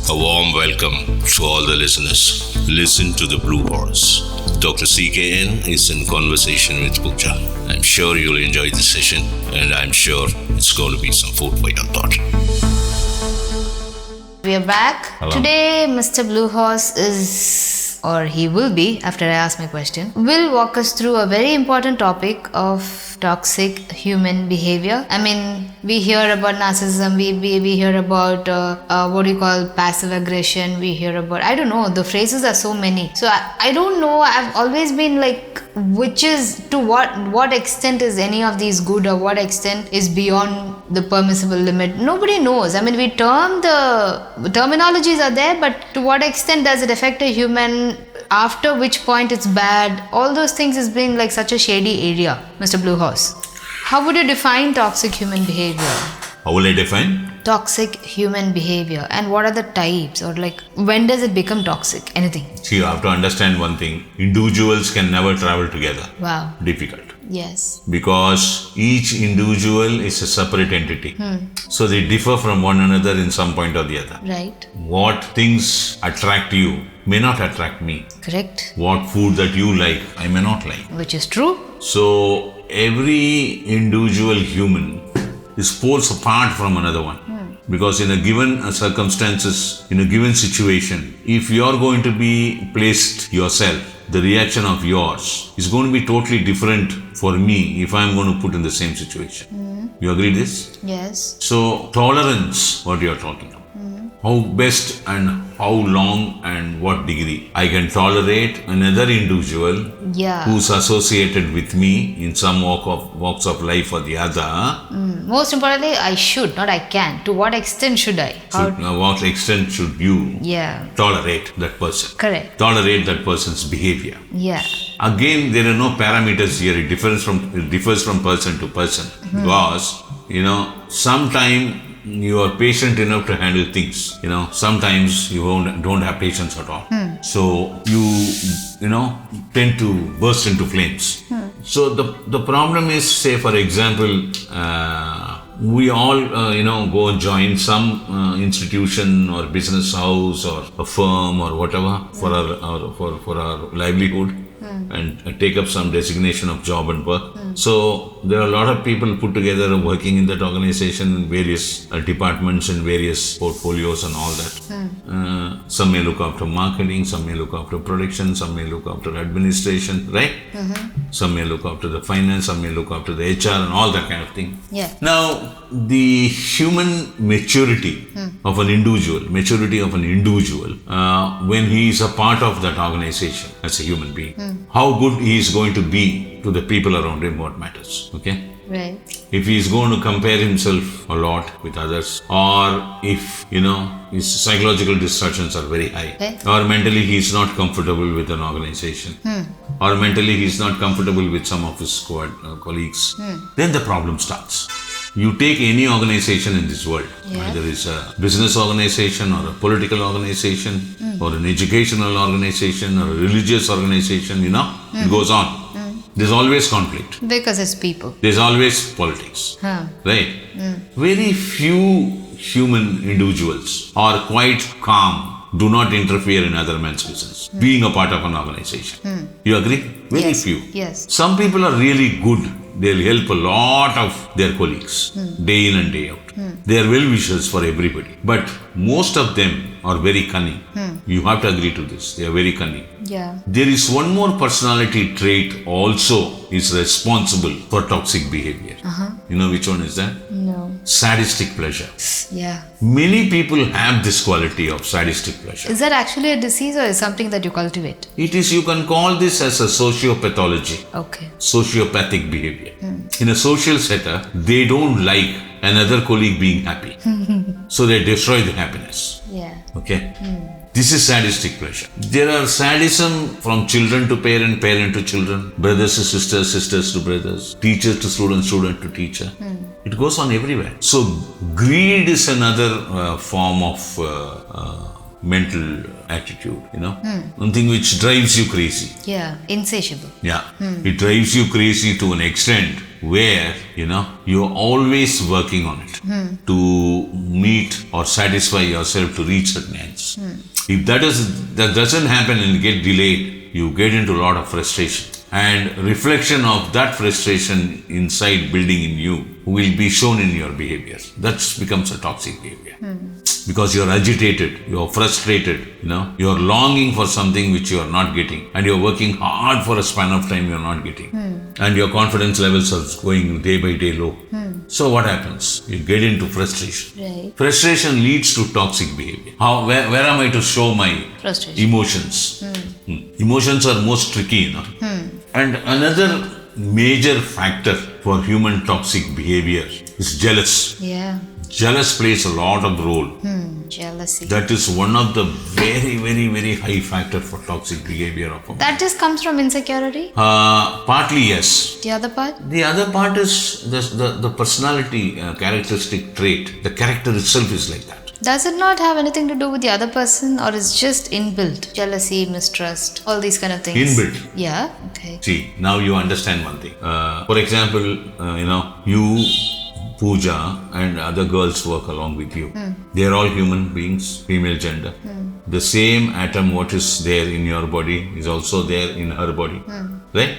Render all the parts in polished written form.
A warm welcome to all the listeners. Listen to the Blue Horse. Dr.C.K.N. is in conversation with Pooja. I'm sure you'll enjoy this session, and I'm sure it's going to be some food for your thought. We are back. Hello. Today, Mr. Blue Horse is, or he will be, after I ask my question, will walk us through a very important topic of toxic human behavior. I mean, we hear about narcissism, we hear about what do you call passive aggression, we hear about, I don't know, the phrases are so many. So I don't know, I've always been like, which is, to what extent is any of these good, or what extent is beyond the permissible limit? Nobody knows. I mean, the terminologies are there, but to what extent does it affect a human? After which point it's bad? All those things has been like such a shady area, Mr. Blue Horse. How would you define toxic human behavior? How will I define? Toxic human behavior, and what are the types, or like when does it become toxic? Anything? See, you have to understand one thing. Individuals can never travel together. Wow. Difficult. Yes. Because each individual is a separate entity. So they differ from one another in some point or the other. Right. What things attract you may not attract me. Correct. What food that you like, I may not like. Which is true. So every individual human is poles apart from another one. Because in a given circumstances, in a given situation, if you are going to be placed yourself, the reaction of yours is going to be totally different for me if I am going to put in the same situation. You agree with this? Yes. So tolerance, what you are talking about. How best and how long and what degree I can tolerate another individual who's associated with me in some walks of life or the other. Most importantly, I should, not I can. To what extent should I? What extent should you tolerate that person? Correct. Tolerate that person's behavior. Yeah. Again, there are no parameters here. It differs from person to person. Because, sometimes you are patient enough to handle things. Sometimes you don't have patience at all. So you tend to burst into flames. So the problem is, say for example, we all go and join some institution or business house or a firm or whatever for our livelihood. And take up some designation of job and work. So there are a lot of people put together working in that organization in various departments and various portfolios and all that. Some may look after marketing, some may look after production, some may look after administration, right? Some may look after the finance, some may look after the HR and all that kind of thing. Yeah. Now, the human maturity of an individual, when he is a part of that organization as a human being, how good he is going to be to the people around him, what matters. Okay? Right. If he is going to compare himself a lot with others, or if, his psychological distortions are very high, or mentally he is not comfortable with an organization, or mentally he is not comfortable with some of his colleagues, then the problem starts. You take any organization in this world, whether it's a business organization or a political organization or an educational organization or a religious organization, it goes on. There's always conflict. Because it's people. There's always politics. Right? Very few human individuals are quite calm, do not interfere in other men's business, being a part of an organization. You agree? Very few. Yes. Some people are really good. They'll help a lot of their colleagues, day in and day out. They are well-wishers for everybody. But most of them are very cunning. You have to agree to this. They are very cunning. Yeah. There is one more personality trait also is responsible for toxic behavior. You know which one is that? No. Sadistic pleasure. Yeah. Many people have this quality of sadistic pleasure. Is that actually a disease, or is something that you cultivate? It is, you can call this as a sociopathology. Okay. Sociopathic behavior. In a social setup, they don't like another colleague being happy. So they destroy the happiness. Yeah. Okay? This is sadistic pleasure. There are sadism from children to parent, parent to children, brothers to sisters, sisters to brothers, teachers to student, student to teacher. It goes on everywhere. So greed is another form of mental attitude, something which drives you crazy. Yeah, insatiable. Yeah, it drives you crazy to an extent where, you're always working on it to meet or satisfy yourself to reach certain ends. If that doesn't happen and get delayed, you get into a lot of frustration. And reflection of that frustration inside building in you will be shown in your behavior. That becomes a toxic behavior. Because you're agitated, you're frustrated, you're longing for something which you are not getting, and you're working hard for a span of time you're not getting. And your confidence levels are going day by day low. So what happens? You get into frustration. Right. Frustration leads to toxic behavior. Where am I to show my Frustration. emotions? Emotions are most tricky, And another major factor for human toxic behavior is jealous. Yeah. Jealous plays a lot of role. Jealousy. That is one of the very, very, very high factor for toxic behavior of a man. That just comes from insecurity? Partly yes. The other part? The other part is the personality characteristic trait. The character itself is like that. Does it not have anything to do with the other person, or is just inbuilt? Jealousy, mistrust, all these kind of things. Inbuilt. Yeah, okay. See, now you understand one thing. For example, you, Pooja, and other girls work along with you. They are all human beings, female gender. The same atom what is there in your body is also there in her body. Right?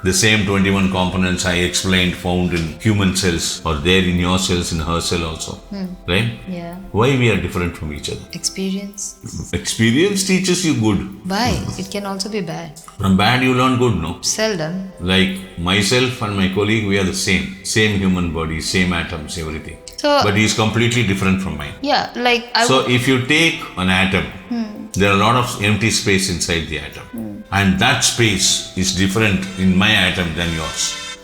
The same 21 components I explained found in human cells are there in your cells, in her cell also. Right? Yeah. Why we are different from each other? Experience. Experience teaches you good. Why? It can also be bad. From bad you learn good, no? Seldom. Like myself and my colleague, we are the same. Same human body, same atoms, everything. So, But he is completely different from mine. yeah, like So if you take an atom, there are a lot of empty space inside the atom. And that space is different in my atom than yours.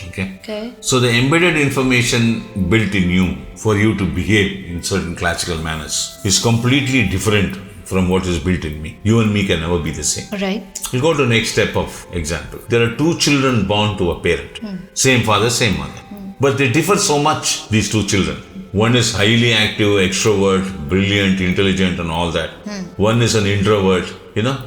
Okay? So the embedded information built in you for you to behave in certain classical manners is completely different from what is built in me. You and me can never be the same. Right. We'll go to the next step of example. There are two children born to a parent. Same father, same mother. But they differ so much, these two children. One is highly active, extrovert, brilliant, intelligent and all that. One is an introvert,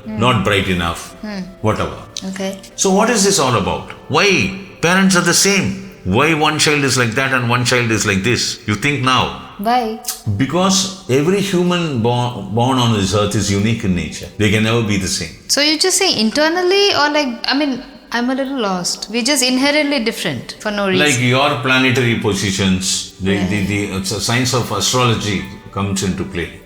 not bright enough, whatever. Okay. So what is this all about? Why parents are the same? Why one child is like that and one child is like this? You think now. Why? Because every human born on this earth is unique in nature. They can never be the same. So you just say internally, or I'm a little lost. We're just inherently different for no reason. Like your planetary positions, the science of astrology comes into play.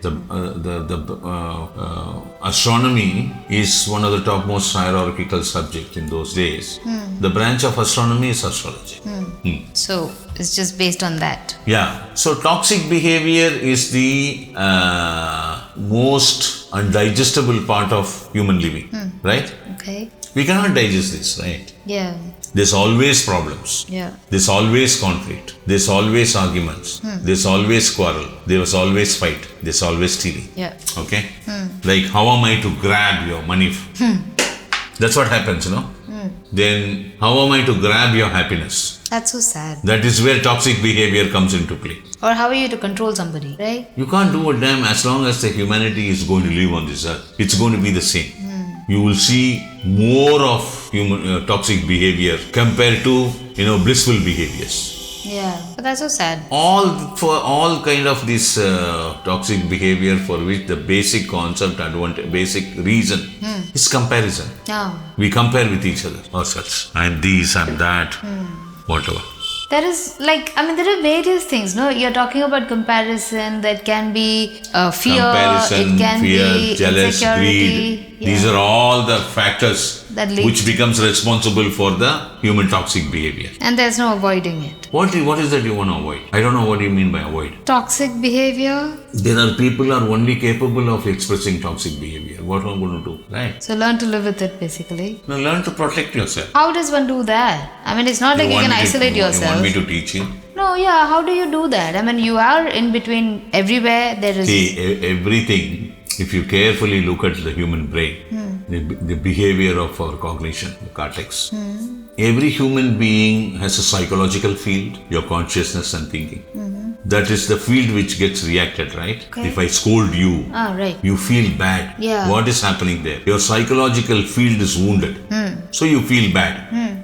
Astronomy is one of the topmost hierarchical subjects in those days. The branch of astronomy is astrology. So it's just based on that. Yeah. So toxic behavior is the most undigestible part of human living, right? Okay. We cannot digest this, right? Yeah. There's always problems. Yeah. There's always conflict. There's always arguments. There's always quarrel. There's always fight. There's always stealing. Yeah. Okay? Like, how am I to grab your money? That's what happens, Then, how am I to grab your happiness? That's so sad. That is where toxic behavior comes into play. Or how are you to control somebody, right? You can't do a damn as long as the humanity is going to live on this earth. It's going to be the same. You will see more of human toxic behavior compared to blissful behaviors. Yeah, but that's so sad. All kind of this toxic behavior for which the basic concept, basic reason is comparison. No. We compare with each other or such. I'm this, I'm that, whatever. There is there are various things, no? You're talking about comparison, that can be fear, Comparison, it can fear, be jealous, insecurity. greed. These are all the factors That lead which becomes responsible for the human toxic behavior. And there's no avoiding it. What is that you want to avoid? I don't know what you mean by avoid. Toxic behavior. There are people who are only capable of expressing toxic behavior. What am I going to do? Right? So learn to live with it, basically. Now learn to protect yourself. How does one do that? It's not like you can isolate yourself. You want me to teach you? No, yeah. How do you do that? You are in between everywhere. There is. See, everything, if you carefully look at the human brain, the behavior of our cognition, the cortex, every human being has a psychological field, your consciousness and thinking. that is the field which gets reacted, right? Okay. If I scold you, Right. you feel bad. Yeah. What is happening there? Your psychological field is wounded. So you feel bad.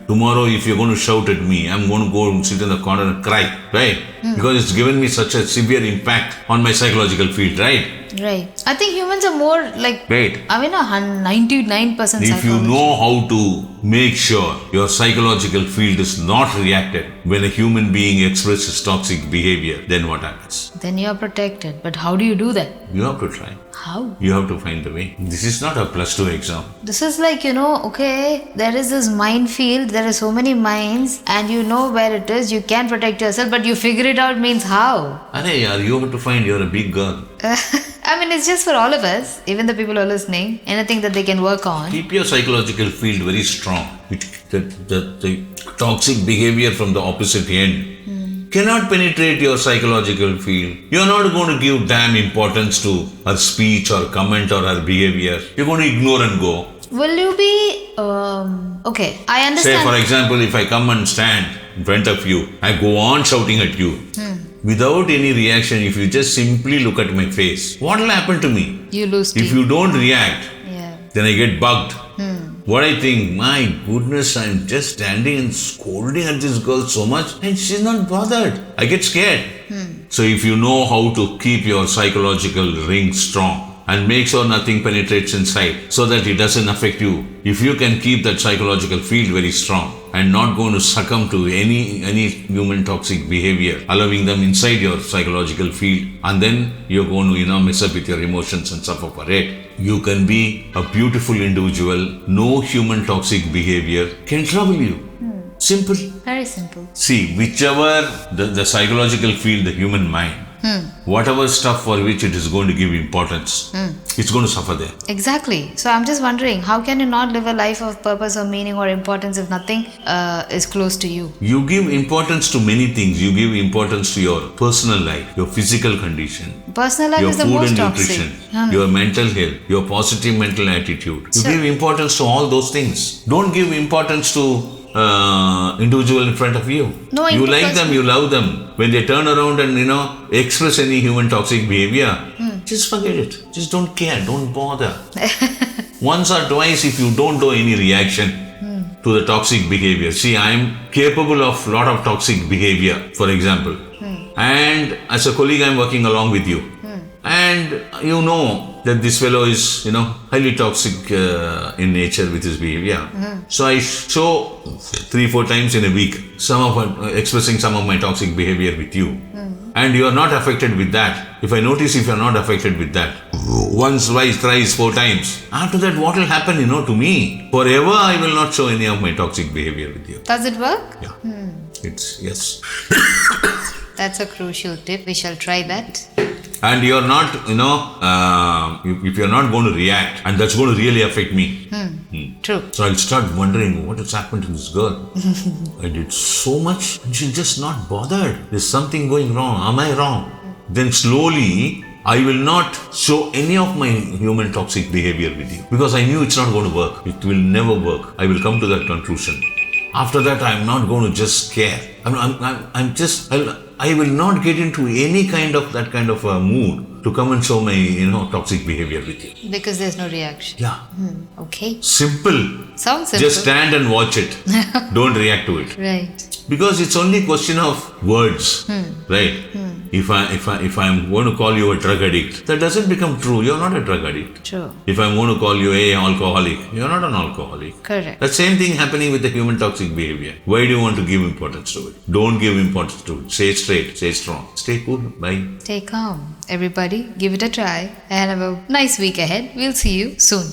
Tomorrow, if you're going to shout at me, I'm going to go and sit in the corner and cry, right? Because it's given me such a severe impact on my psychological field, right? Right. I think humans are more like, Right. I mean, 99% If you know how to make sure your psychological field is not reacted when a human being expresses toxic behavior, then what happens? then you're protected. But how do you do that? You have to try. How? You have to find the way. This is not a +2 exam. This is like, okay, there is this minefield, there are so many mines, and you know where it is, you can protect yourself, but you figure it out means how? Arey yaar, you have to find, you're a big girl. I mean, it's just for all of us, even the people who are listening, anything that they can work on. Keep your psychological field very strong. The toxic behavior from the opposite end cannot penetrate your psychological field. You're not going to give damn importance to her speech or comment or her behavior. You're going to ignore and go. Will you be, okay, I understand. Say, for example, if I come and stand in front of you, I go on shouting at you. Without any reaction, if you just simply look at my face, what will happen to me? You lose If teeth. you don't react, Yeah. then I get bugged. What I think, my goodness, I'm just standing and scolding at this girl so much and she's not bothered. I get scared. So if you know how to keep your psychological ring strong and make sure nothing penetrates inside so that it doesn't affect you, if you can keep that psychological field very strong and not going to succumb to any human toxic behavior, allowing them inside your psychological field, and then you're going to mess up with your emotions and suffer for it, you can be a beautiful individual. No human toxic behavior can trouble you. Simple. Very simple. See, whichever the psychological field, the human mind, whatever stuff for which it is going to give importance, it's going to suffer there. Exactly. So I'm just wondering, how can you not live a life of purpose or meaning or importance if nothing is close to you? You give importance to many things. You give importance to your personal life, your physical condition, Personal life your is the food most and toxic. nutrition, your mental health, your positive mental attitude. You give importance to all those things. Don't give importance to individual in front of you. No, you like interpersonal. them, you love them. When they turn around and express any human toxic behavior, just forget it. Just don't care. Don't bother. Once or twice, if you don't do any reaction to the toxic behavior. See, I am capable of lot of toxic behavior, for example. And as a colleague, I am working along with you. And you know that this fellow is, highly toxic in nature with his behavior. So I show 3-4 times in a week expressing some of my toxic behavior with you. And you are not affected with that. If I notice if you are not affected with that, once, twice, thrice, 4 times, after that what will happen, to me? Forever I will not show any of my toxic behavior with you. Does it work? Yeah. It's, yes. That's a crucial tip. We shall try that. And you're not, if you're not going to react, and that's going to really affect me. True. So I'll start wondering what has happened to this girl. I did so much and she's just not bothered. There's something going wrong. Am I wrong? Then slowly, I will not show any of my human toxic behavior with you. Because I knew it's not going to work. It will never work. I will come to that conclusion. After that, I'm not going to just care. I will not get into any kind of a mood to come and show my, toxic behavior with you. Because there's no reaction. Yeah. Okay. Simple. Sounds simple. Just stand and watch it. Don't react to it. Right. Because it's only a question of words, right? If I'm going to call you a drug addict, that doesn't become true. You're not a drug addict. True. If I'm going to call you an alcoholic, you're not an alcoholic. Correct. The same thing happening with the human toxic behavior. Why do you want to give importance to it? Don't give importance to it. Stay straight, stay strong, stay cool. Bye. Stay calm. Everybody, give it a try and have a nice week ahead. We'll see you soon.